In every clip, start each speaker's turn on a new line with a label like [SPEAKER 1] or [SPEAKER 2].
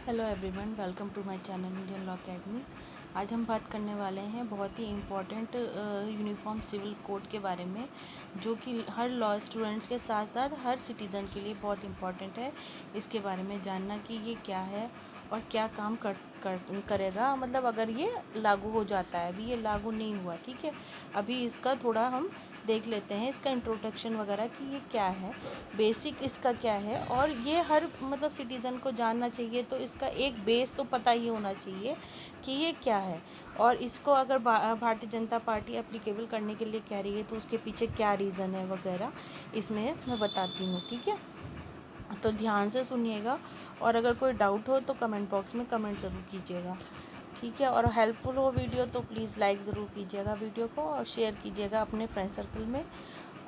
[SPEAKER 1] Hello everyone, welcome to my channel Indian law academy. आज हम बात करने वाले हैं बहुत ही इम्पोर्टेंट यूनिफॉर्म सिविल कोड के बारे में, जो कि हर लॉ स्टूडेंट्स के साथ साथ हर सिटीज़न के लिए बहुत इम्पोर्टेंट है। इसके बारे में जानना कि ये क्या है और क्या काम करेगा, मतलब अगर ये लागू हो जाता है। अभी ये लागू नहीं हुआ, ठीक है। अभी इसका थोड़ा हम देख लेते हैं, इसका इंट्रोडक्शन वगैरह कि ये क्या है, बेसिक इसका क्या है। और ये हर मतलब सिटीज़न को जानना चाहिए, तो इसका एक बेस तो पता ही होना चाहिए कि ये क्या है। और इसको अगर भारतीय जनता पार्टी एप्लीकेबल करने के लिए कह रही है तो उसके पीछे क्या रीज़न है वगैरह, इसमें मैं बताती हूँ, ठीक है। तो ध्यान से सुनिएगा, और अगर कोई डाउट हो तो कमेंट बॉक्स में कमेंट ज़रूर कीजिएगा, ठीक है। और हेल्पफुल हो वीडियो तो प्लीज़ लाइक ज़रूर कीजिएगा वीडियो को, और शेयर कीजिएगा अपने फ्रेंड सर्कल में,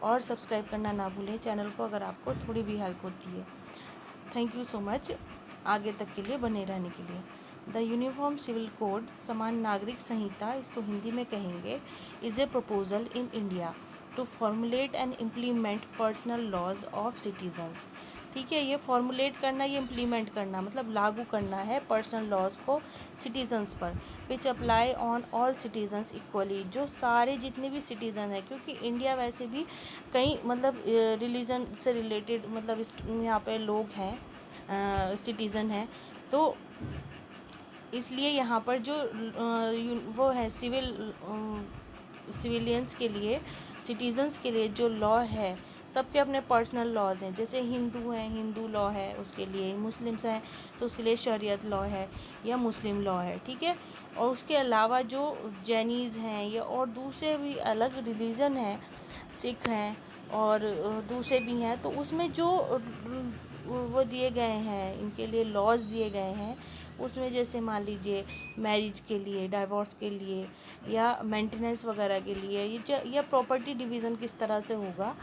[SPEAKER 1] और सब्सक्राइब करना ना भूलें चैनल को अगर आपको थोड़ी भी हेल्प होती है। थैंक यू सो मच आगे तक के लिए बने रहने के लिए। द यूनिफॉर्म सिविल कोड, समान नागरिक संहिता इसको हिंदी में कहेंगे, is a proposal in India to formulate and implement personal laws of citizens. ठीक है, ये फॉर्मुलेट करना, ये इम्प्लीमेंट करना मतलब लागू करना है पर्सनल लॉज को सिटीजन्स पर, which apply on all citizens equally, जो सारे जितने भी सिटीज़न हैं, क्योंकि इंडिया वैसे भी कई मतलब रिलीजन से रिलेटेड मतलब यहाँ पे लोग हैं, सिटीज़न हैं, तो इसलिए यहाँ पर जो वो है सिविलियंस के लिए, सिटीजन्स के लिए जो लॉ है, सबके अपने पर्सनल लॉज हैं। जैसे हिंदू हैं, हिंदू लॉ है उसके लिए, मुस्लिम्स हैं तो उसके लिए शरीयत लॉ है या मुस्लिम लॉ है, ठीक है। और उसके अलावा जो जैनीज़ हैं या और दूसरे भी अलग रिलीजन हैं, सिख हैं और दूसरे भी हैं, तो उसमें जो वो दिए गए हैं, इनके लिए लॉज दिए गए हैं, उसमें जैसे मान लीजिए मैरिज के लिए, डाइवोर्स के लिए, या मेंटेनेंस वगैरह के लिए, या प्रॉपर्टी डिवीज़न किस तरह से होगा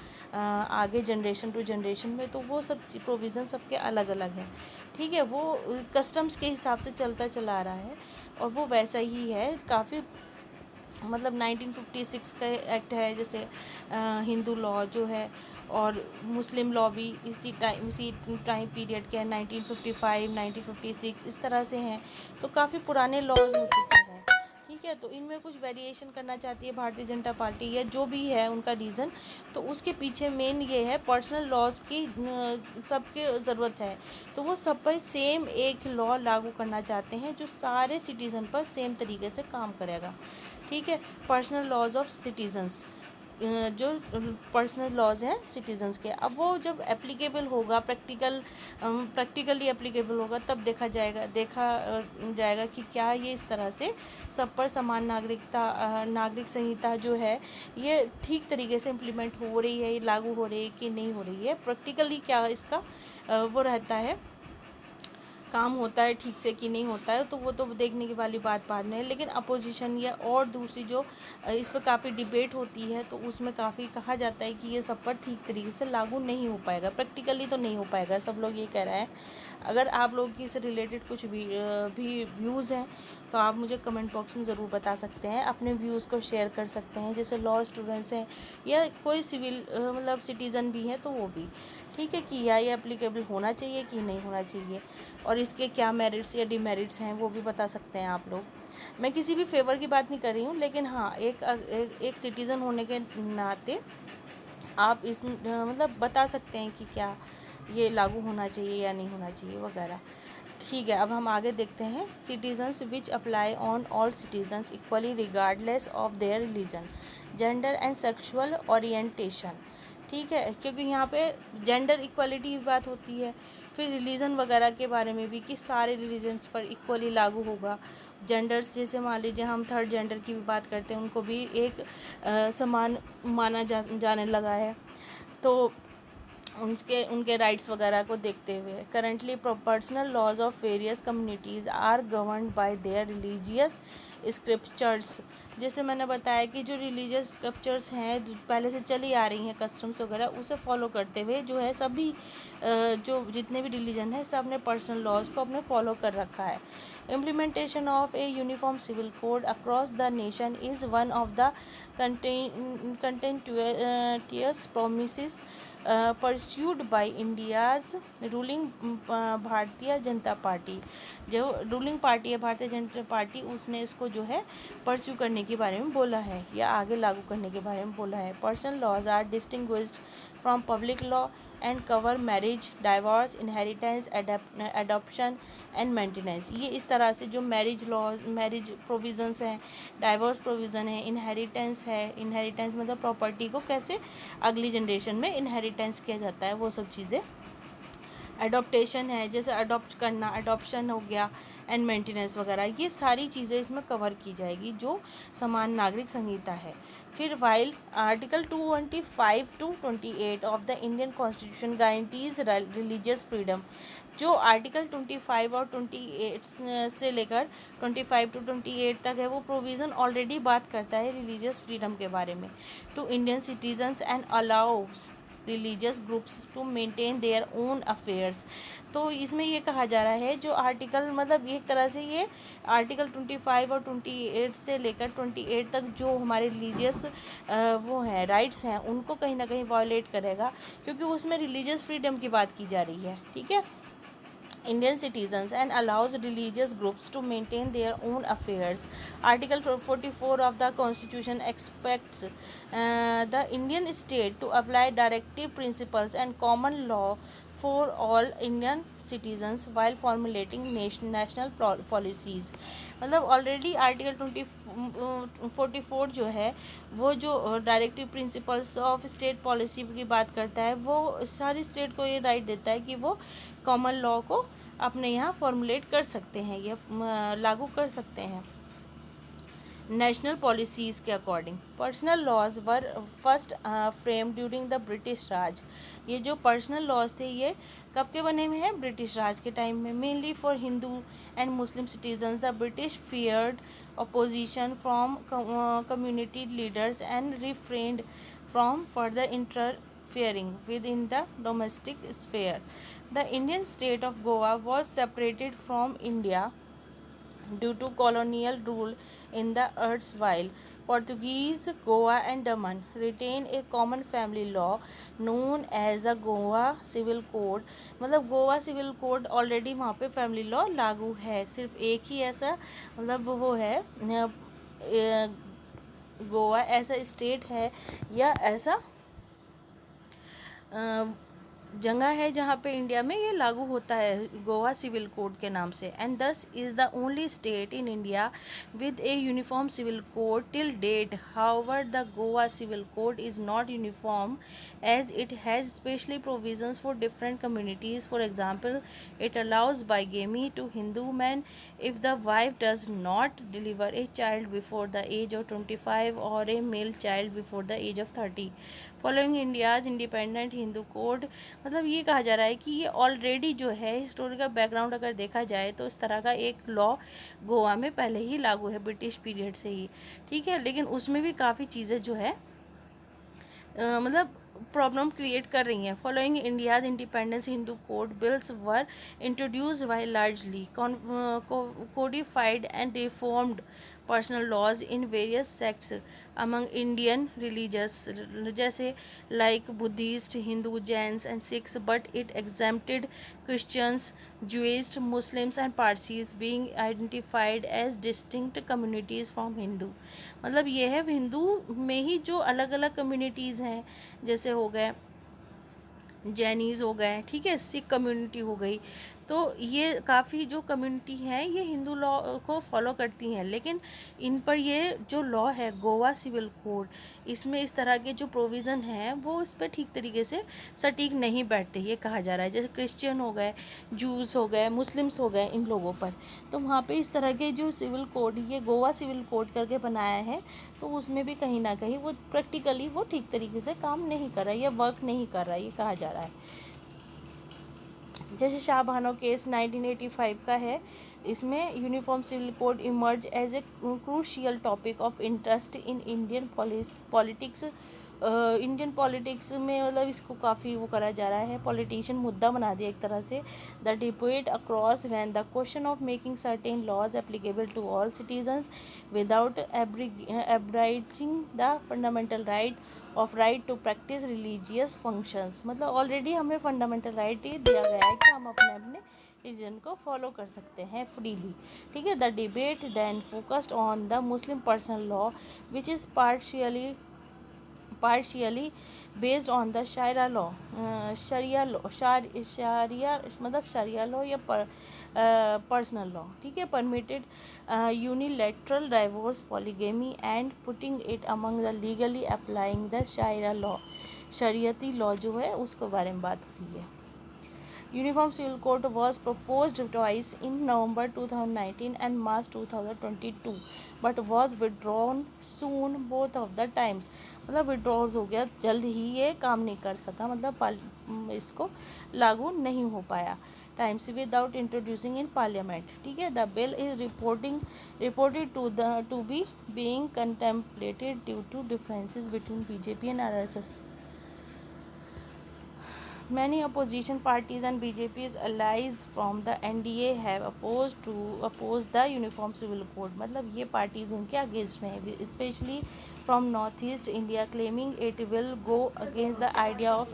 [SPEAKER 1] आगे जनरेशन टू जनरेशन में, तो वो सब प्रोविज़न सबके अलग अलग हैं, ठीक है। वो कस्टम्स के हिसाब से चलता चला रहा है, और वो वैसा ही है। काफ़ी मतलब 1956 का एक्ट है, जैसे हिंदू लॉ जो है, और मुस्लिम लॉ भी इसी टाइम पीरियड के हैं, 1955 1956 इस तरह से हैं। तो काफ़ी पुराने लॉज हो चुके हैं, ठीक है। तो इनमें कुछ वेरिएशन करना चाहती है भारतीय जनता पार्टी, या जो भी है उनका रीज़न, तो उसके पीछे मेन ये है पर्सनल लॉज की सबके ज़रूरत है। तो वो सब पर सेम एक लॉ लागू करना चाहते हैं जो सारे सिटीज़न पर सेम तरीके से काम करेगा, ठीक है। पर्सनल लॉज ऑफ सिटीजन्स, जो पर्सनल लॉज हैं सिटीजन्स के, अब वो जब एप्लीकेबल होगा, प्रैक्टिकली एप्लीकेबल होगा, तब देखा जाएगा कि क्या ये इस तरह से सब पर समान नागरिक संहिता जो है ये ठीक तरीके से इम्प्लीमेंट हो रही है, ये लागू हो रही है कि नहीं हो रही है, प्रैक्टिकली क्या इसका वो रहता है, काम होता है ठीक से कि नहीं होता है। तो वो तो देखने की वाली बात बाद में है। लेकिन अपोजिशन या और दूसरी जो इस पर काफ़ी डिबेट होती है, तो उसमें काफ़ी कहा जाता है कि ये सब पर ठीक तरीके से लागू नहीं हो पाएगा, प्रैक्टिकली तो नहीं हो पाएगा, सब लोग ये कह रहे हैं। अगर आप लोग की इससे रिलेटेड कुछ भी व्यूज़ हैं तो आप मुझे कमेंट बॉक्स में ज़रूर बता सकते हैं, अपने व्यूज़ को शेयर कर सकते हैं। जैसे लॉ स्टूडेंट्स हैं या कोई सिविल मतलब सिटीज़न भी हैं, तो वो भी, ठीक है, कि या ये एप्लीकेबल होना चाहिए कि नहीं होना चाहिए, और इसके क्या मेरिट्स या डिमेरिट्स हैं वो भी बता सकते हैं आप लोग। मैं किसी भी फेवर की बात नहीं कर रही हूँ, लेकिन हाँ, एक सिटीज़न होने के नाते आप इस मतलब बता सकते हैं कि क्या ये लागू होना चाहिए या नहीं होना चाहिए वगैरह, ठीक है। अब हम आगे देखते हैं। Citizens which apply on all citizens equally regardless of their religion, gender and sexual orientation, ठीक है, क्योंकि यहाँ पे जेंडर इक्वलिटी की बात होती है, फिर रिलीजन वगैरह के बारे में भी कि सारे रिलीजन्स पर इक्वली लागू होगा। जेंडर्स जैसे मान लीजिए हम थर्ड जेंडर की भी बात करते हैं, उनको भी एक समान माना जाने लगा है। तो उनके राइट्स वगैरह को देखते हुए currently personal laws of various communities are governed by their religious scriptures. जैसे मैंने बताया कि जो रिलीजियस स्क्रिप्चर्स हैं पहले से चली आ रही हैं, कस्टम्स वगैरह, उसे फॉलो करते हुए जो है सभी जो जितने भी रिलीजन है सब ने पर्सनल लॉज को अपने फॉलो कर रखा है। Implementation of a uniform civil code across the nation is one of the contentious promises pursued by India's ruling Bharatiya Janata party. जो रूलिंग पार्टी है भारतीय जनता पार्टी, उसने इसको जो है परस्यू करने के बारे में बोला है या आगे लागू करने के बारे में बोला है। Personal laws are distinguished from public law and cover marriage, divorce, inheritance, adoption and maintenance. ये इस तरह से जो मैरिज प्रोविजंस हैं, डाइवोर्स प्रोविज़न है, इनहेरिटेंस है, इनहेरिटेंस मतलब प्रॉपर्टी को कैसे अगली जनरेशन में इनहेरिटेंस किया जाता है, वो सब चीज़ें। एडॉप्टेशन है, जैसे अडॉप्ट करना, अडॉप्शन हो गया, एंड मेंटेनेंस वगैरह, ये सारी चीज़ें इसमें कवर की जाएगी जो समान नागरिक संहिता है। फिर while article 225 to 28 of the Indian constitution guarantees religious freedom. जो आर्टिकल 25 और 28 से लेकर 25 टू 28 तक है, वो प्रोविज़न ऑलरेडी बात करता है रिलीजियस फ्रीडम के बारे में। To Indian citizens and allows religious groups to maintain their own affairs. तो इसमें ये कहा जा रहा है जो आर्टिकल, मतलब एक तरह से ये आर्टिकल 25 और 28 से लेकर 28 तक जो हमारे रिलीजियस वो हैं राइट्स हैं, उनको कहीं ना कहीं वायलेट करेगा, क्योंकि उसमें रिलीजियस फ्रीडम की बात की जा रही है। ठीक है, Indian citizens and allows religious groups to maintain their own affairs. Article 44 of the Constitution expects the Indian state to apply directive principles and common law for all Indian citizens while formulating national policies. मतलब already article 44 जो है वो जो directive principles of state policy की बात करता है, वो सारी स्टेट को ये राइट देता है कि वो कॉमन लॉ को अपने यहाँ फॉर्मुलेट कर सकते हैं या लागू कर सकते हैं नेशनल पॉलिसीज़ के according. Personal laws were first framed during the British Raj. ये जो पर्सनल लॉज थे ये कब के बने हुए हैं? ब्रिटिश राज के टाइम में। Mainly for Hindu and Muslim citizens the British feared opposition from community leaders and refrained from further interfering within the domestic sphere. The Indian state of Goa was separated from India due to colonial rule in the erstwhile Portuguese Goa and Daman retain a common family law known as the Goa Civil Code। मतलब Goa civil code already वहाँ पे family law लागू है। सिर्फ एक ही ऐसा मतलब वो है गोवा ऐसा स्टेट है या ऐसा जगह है जहाँ पे इंडिया में ये लागू होता है गोवा सिविल कोड के नाम से। And this is the only state in India with a uniform civil code till date. However the Goa civil code is not uniform as it has specially provisions for different communities. For example it allows bigamy to Hindu man if the wife does not deliver a child before the age of 25 और a male child before the age of 30 following India's independent Hindu code. मतलब ये कहा जा रहा है कि ये already जो है हिस्टोरिकल बैकग्राउंड अगर देखा जाए तो इस तरह का एक लॉ गोवा में पहले ही लागू है ब्रिटिश पीरियड से ही। ठीक है, लेकिन उसमें भी काफ़ी चीज़ें जो है मतलब प्रॉब्लम क्रिएट कर रही हैं। Following India's independence Hindu code bills were introduced by largely codified and reformed personal laws in various sects among Indian religious जैसे like Buddhist, Hindu, Jains and Sikhs, but it exempted Christians, Jewish, Muslims and Parsis being identified as distinct communities from Hindu. मतलब ये है हिंदू में ही जो अलग अलग communities हैं, जैसे हो गए जैनीज़ हो गए, ठीक है, सिख कम्युनिटी हो गई, तो ये काफ़ी जो कम्युनिटी हैं ये हिंदू लॉ को फॉलो करती हैं, लेकिन इन पर ये जो लॉ है गोवा सिविल कोड, इसमें इस तरह के जो प्रोविज़न हैं वो इस पर ठीक तरीके से सटीक नहीं बैठते, ये कहा जा रहा है। जैसे क्रिश्चियन हो गए, जूस हो गए, मुस्लिम्स हो गए, इन लोगों पर तो वहाँ पे इस तरह के जो सिविल कोड ये गोवा सिविल कोड करके बनाया है, तो उसमें भी कहीं ना कहीं वो प्रैक्टिकली वो ठीक तरीके से काम नहीं कर रहा है या वर्क नहीं कर रहा है, ये कहा जा रहा है। जैसे शाहबानो केस 1985 का है, इसमें uniform civil code emerge as a crucial topic of interest in Indian politics Indian politics में मतलब इसको काफ़ी वो करा जा रहा है, पॉलिटिशियन मुद्दा बना दिया एक तरह से। The debate across when the question of making certain laws applicable to all citizens without abridging the fundamental right to practice religious functions. मतलब ऑलरेडी हमें फंडामेंटल राइट ये दिया गया है कि हम अपने अपने रिलीजन को फॉलो कर सकते हैं फ्रीली। ठीक है। The debate then focused on the Muslim personal law which is partially based on the Sharia law, Sharia मतलब Sharia law या personal law। ठीक है। permitted unilateral divorce, polygamy and putting it among the legally applying the Sharia law, शरीयती law जो है उसके बारे में बात हो रही है। Uniform Civil Code was proposed twice in November 2019 and March 2022 but was withdrawn soon both of the times। मतलब विड्रॉल हो गया जल्द ही, ये काम नहीं कर सका, मतलब इसको लागू नहीं हो पाया times without introducing in parliament. ठीक है। The bill is reported to be being contemplated due to differences between BJP and RSS. Many opposition parties and BJP's allies from the NDA have opposed the Uniform Civil Code। मतलब ये parties इनके against में है, especially from North East India, claiming it will go against the idea of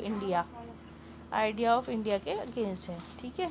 [SPEAKER 1] India के against है। ठीक है।